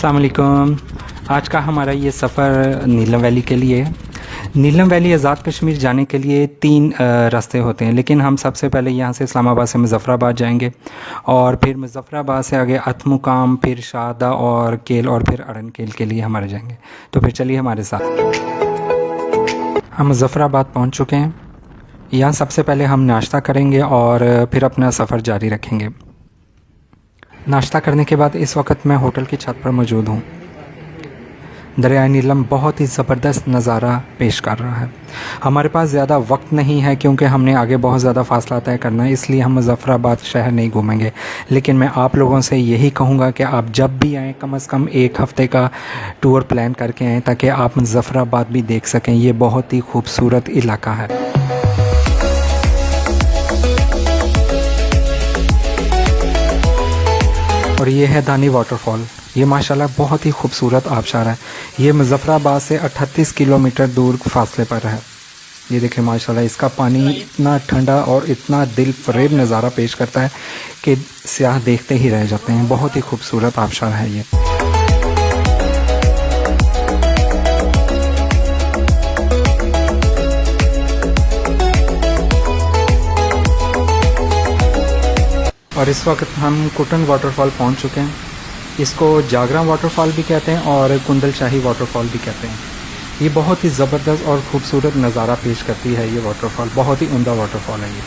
अस्सलाम वालेकुम। आज का हमारा ये सफ़र नीलम वैली के लिए है। नीलम वैली आज़ाद कश्मीर जाने के लिए 3 रास्ते होते हैं, लेकिन हम सबसे पहले यहाँ से इस्लामाबाद से मुज़फ़्फ़राबाद जाएंगे और फिर मुज़फ़्फ़राबाद से आगे अतमुकाम, फिर शाहदा और केल और फिर अड़न केल के लिए हमारे जाएंगे। तो फिर चलिए हमारे साथ। हम मुज़फ़्फ़राबाद पहुँच चुके हैं। यहाँ सबसे पहले हम नाश्ता करेंगे और फिर अपना सफ़र जारी रखेंगे। नाश्ता करने के बाद इस वक्त मैं होटल की छत पर मौजूद हूँ। दरिया नीलम बहुत ही ज़बरदस्त नज़ारा पेश कर रहा है। हमारे पास ज़्यादा वक्त नहीं है क्योंकि हमने आगे बहुत ज़्यादा फ़ासला तय करना है, इसलिए हम मुज़फ़्फ़राबाद शहर नहीं घूमेंगे। लेकिन मैं आप लोगों से यही कहूँगा कि आप जब भी आएँ कम से कम 1 हफ़्ते का टूर प्लान करके आएँ ताकि आप मुज़फ़्फ़राबाद भी देख सकें। ये बहुत ही खूबसूरत इलाका है। और ये है दानी वाटरफॉल। ये माशाल्लाह बहुत ही खूबसूरत आबशार है। ये मुज़फ़्फ़राबाद से 38 किलोमीटर दूर फासले पर है। ये देखें माशाल्लाह, इसका पानी इतना ठंडा और इतना दिल फरेब नज़ारा पेश करता है कि सियाह देखते ही रह जाते हैं। बहुत ही खूबसूरत आबशार है ये। और इस वक्त हम कुटन वाटरफॉल पहुंच चुके हैं। इसको जागरा वाटरफॉल भी कहते हैं और कुंदल शाही वाटरफॉल भी कहते हैं। ये बहुत ही ज़बरदस्त और ख़ूबसूरत नज़ारा पेश करती है। ये वाटरफॉल बहुत ही उम्दा वाटरफॉल है ये।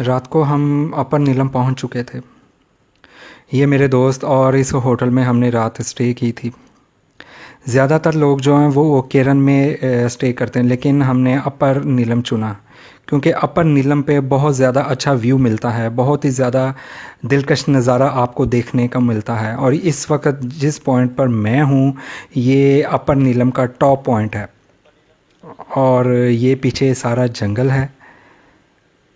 रात को हम अपर नीलम पहुंच चुके थे। ये मेरे दोस्त और इस होटल में हमने रात स्टे की थी। ज़्यादातर लोग जो हैं वो केरन में स्टे करते हैं, लेकिन हमने अपर नीलम चुना क्योंकि अपर नीलम पे बहुत ज़्यादा अच्छा व्यू मिलता है। बहुत ही ज़्यादा दिलकश नज़ारा आपको देखने का मिलता है। और इस वक्त जिस पॉइंट पर मैं हूँ ये अपर नीलम का टॉप पॉइंट है और ये पीछे सारा जंगल है।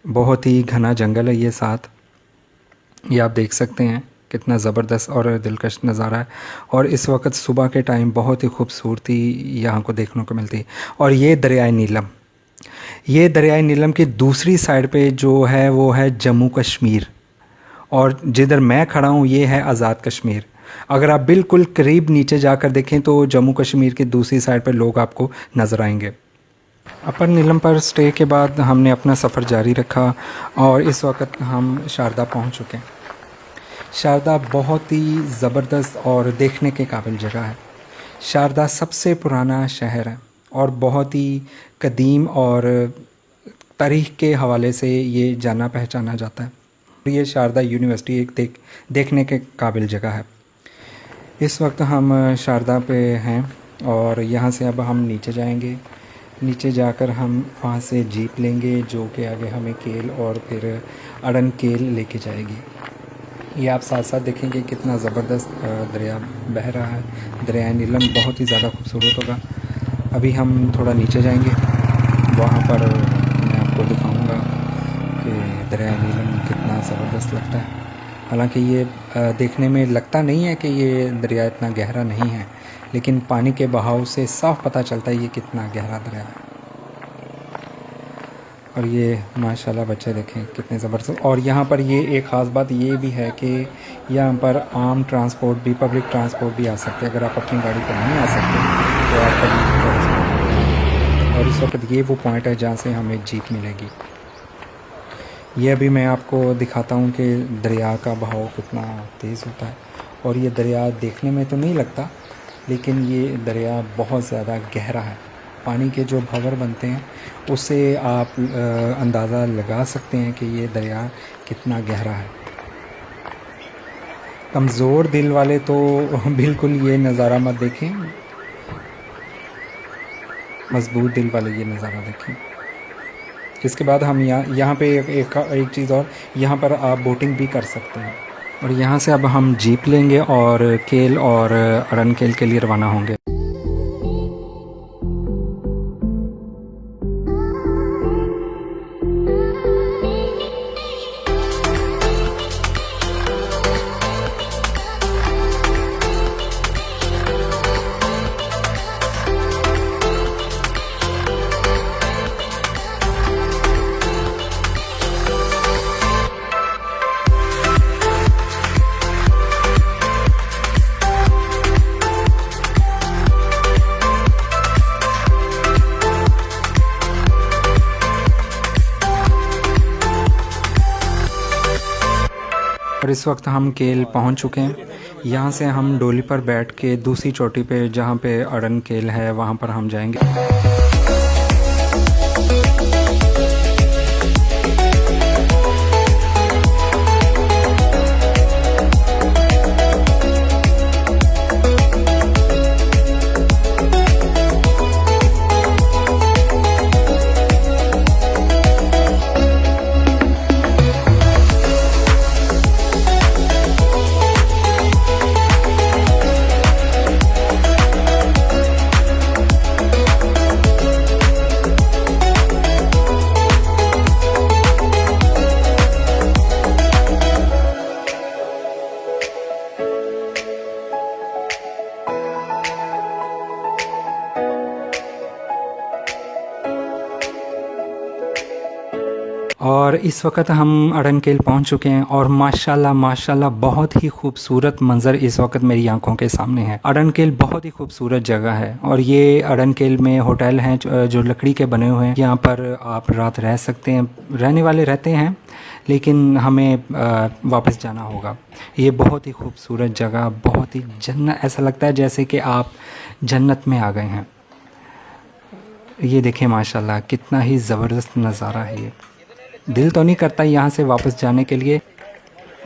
बहुत ही घना जंगल है ये साथ। ये आप देख सकते हैं कितना ज़बरदस्त और दिलकश नज़ारा है। और इस वक्त सुबह के टाइम बहुत ही खूबसूरती यहाँ को देखने को मिलती है। और ये दरियाए नीलम, ये दरियाए नीलम की दूसरी साइड पे जो है वो है जम्मू कश्मीर, और जिधर मैं खड़ा हूँ ये है आज़ाद कश्मीर। अगर आप बिल्कुल करीब नीचे जाकर देखें तो जम्मू कश्मीर की दूसरी साइड पर लोग आपको नज़र आएंगे। अपर नीलम पर स्टे के बाद हमने अपना सफ़र जारी रखा और इस वक्त हम शारदा पहुँच चुके हैं। शारदा बहुत ही ज़बरदस्त और देखने के काबिल जगह है। शारदा सबसे पुराना शहर है और बहुत ही कदीम और तारीख़ के हवाले से ये जाना पहचाना जाता है। ये शारदा यूनिवर्सिटी एक देखने के काबिल जगह है। इस वक्त हम शारदा पे हैं और यहाँ से अब हम नीचे जाएंगे। नीचे जाकर हम वहाँ से जीप लेंगे जो कि आगे हमें केल और फिर अड़न केल लेके जाएगी। ये आप साथ साथ देखेंगे कितना ज़बरदस्त दरिया बह रहा है। दरिया नीलम बहुत ही ज़्यादा खूबसूरत होगा। अभी हम थोड़ा नीचे जाएंगे, वहाँ पर मैं आपको दिखाऊंगा कि दरिया नीलम कितना ज़बरदस्त लगता है। हालांकि ये देखने में लगता नहीं है कि ये दरिया इतना गहरा नहीं है, लेकिन पानी के बहाव से साफ़ पता चलता है ये कितना गहरा दरिया है। और ये माशाल्लाह बच्चे देखें कितने ज़बरदस्त। और यहाँ पर ये एक ख़ास बात ये भी है कि यहाँ पर आम ट्रांसपोर्ट भी, पब्लिक ट्रांसपोर्ट भी आ सकते हैं। अगर आप अपनी गाड़ी पर नहीं आ सकते तो आप पब्लिक ट्रांसपोर्ट। और इस वक्त ये वो पॉइंट है जहाँ से हमें जीप मिलेगी। ये अभी मैं आपको दिखाता हूँ कि दरिया का बहाव कितना तेज़ होता है। और ये दरिया देखने में तो नहीं लगता, लेकिन ये दरिया बहुत ज़्यादा गहरा है। पानी के जो भंवर बनते हैं उससे आप अंदाज़ा लगा सकते हैं कि ये दरिया कितना गहरा है। कमज़ोर दिल वाले तो बिल्कुल ये नज़ारा मत देखें, मजबूत दिल वाले ये नज़ारा देखें। इसके बाद हम यहाँ पे एक चीज़ और, यहाँ पर आप बोटिंग भी कर सकते हैं। और यहाँ से अब हम जीप लेंगे और केल और अड़न केल के लिए रवाना होंगे। और इस वक्त हम केल पहुंच चुके हैं। यहाँ से हम डोली पर बैठ के दूसरी चोटी पे जहाँ पे अड़न केल है वहाँ पर हम जाएंगे। और इस वक्त हम अड़न केल पहुँच चुके हैं और माशाल्लाह माशाल्लाह बहुत ही खूबसूरत मंज़र इस वक्त मेरी आंखों के सामने है। अड़न केल बहुत ही खूबसूरत जगह है और ये अड़न केल में होटल हैं जो लकड़ी के बने हुए हैं। यहाँ पर आप रात रह सकते हैं, रहने वाले रहते हैं, लेकिन हमें वापस जाना होगा। ये बहुत ही खूबसूरत जगह, बहुत ही जन्नत, ऐसा लगता है जैसे कि आप जन्नत में आ गए हैं। ये देखें माशाल्लाह कितना ही ज़बरदस्त नज़ारा है। ये दिल तो नहीं करता यहाँ से वापस जाने के लिए।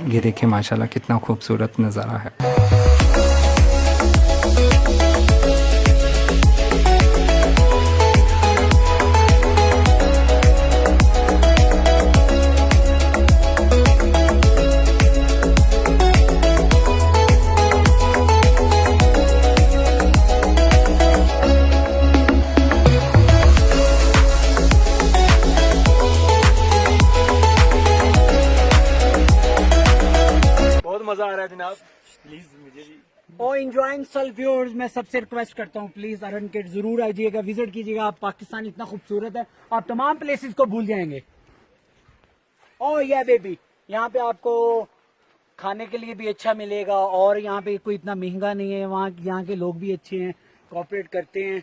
ये देखें माशाल्लाह कितना खूबसूरत नज़ारा है। मजा आ रहा है जनाब, प्लीज मुझे भी। और एंजॉयिंग सल व्यूअर्स, मैं सबसे रिक्वेस्ट करता हूँ प्लीज अरन केल जरूर आइएगा, विजिट कीजिएगा। आप पाकिस्तान इतना खूबसूरत है, आप तमाम प्लेसेस को भूल जाएंगे। और या बेबी, यहाँ पे आपको खाने के लिए भी अच्छा मिलेगा और यहाँ पे कोई इतना महंगा नहीं है। वहाँ यहाँ के लोग भी अच्छे हैं, कोऑपरेट करते हैं।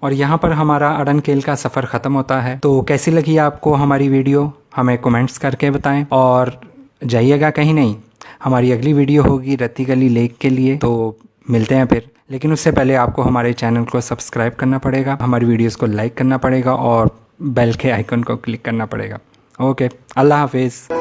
और यहाँ पर हमारा अड़न केल का सफ़र ख़त्म होता है। तो कैसी लगी आपको हमारी वीडियो, हमें कमेंट्स करके बताएं। और जाइएगा कहीं नहीं, हमारी अगली वीडियो होगी रत्ती गली लेक के लिए, तो मिलते हैं फिर। लेकिन उससे पहले आपको हमारे चैनल को सब्सक्राइब करना पड़ेगा, हमारी वीडियोस को लाइक करना पड़ेगा और बेल के आइकन को क्लिक करना पड़ेगा। ओके, अल्लाह हाफिज़।